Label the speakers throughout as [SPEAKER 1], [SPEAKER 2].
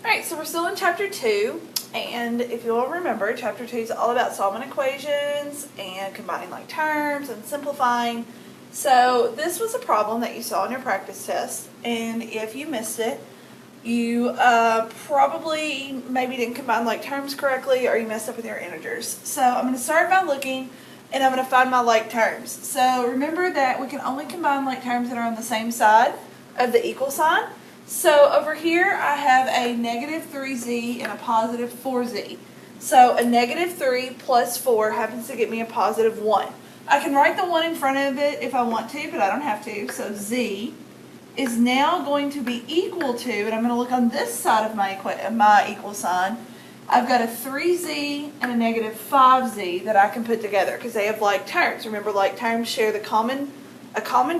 [SPEAKER 1] Alright, so we're still in Chapter 2, and if you'll remember, Chapter 2 is all about solving equations and combining like terms and simplifying. So this was a problem that you saw in your practice test, and if you missed it, you probably maybe didn't combine like terms correctly, or you messed up with your integers. So I'm going to start by looking, and I'm going to find my like terms. So remember that we can only combine like terms that are on the same side of the equal sign. So over here I have a negative 3z and a positive 4z. So a negative 3 plus 4 happens to get me a positive 1. I can write the 1 in front of it if I want to, but I don't have to. So z is now going to be equal to, and I'm going to look on this side of my equal sign, I've got a 3z and a negative 5z that I can put together because they have like terms. Remember, like terms share a common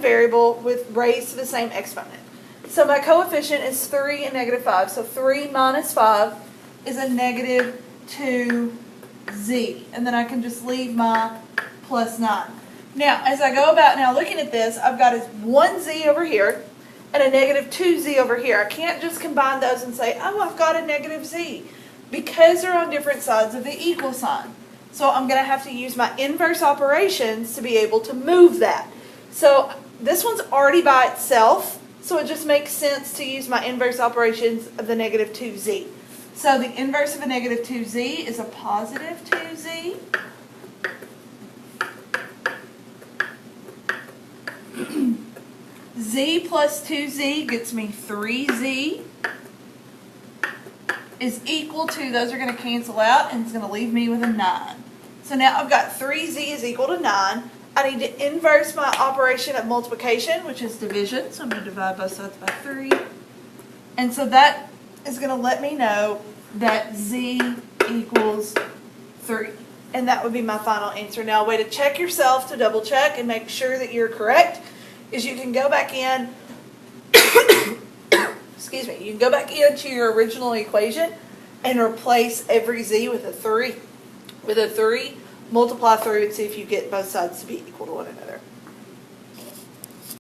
[SPEAKER 1] variable with raised to the same exponent. So my coefficient is 3 and negative 5. So 3 minus 5 is a negative 2z. And then I can just leave my plus 9. Now, as I go about now looking at this, I've got a 1z over here and a negative 2z over here. I can't just combine those and say, oh, I've got a negative z, because they're on different sides of the equal sign. So I'm going to have to use my inverse operations to be able to move that. So this one's already by itself, so it just makes sense to use my inverse operations of the negative 2z. So the inverse of a negative 2z is a positive 2z. Z plus 2z gets me 3z is equal to, those are going to cancel out, and it's going to leave me with a 9. So now I've got 3z is equal to 9. I need to inverse my operation of multiplication, which is division. So I'm going to divide both sides by 3. And so that is going to let me know that z equals 3. And that would be my final answer. Now, a way to check yourself, to double check and make sure that you're correct, is you can go back in, excuse me, you can go back into your original equation and replace every z with a 3. With a 3, multiply through and see if you get both sides to be equal to one another.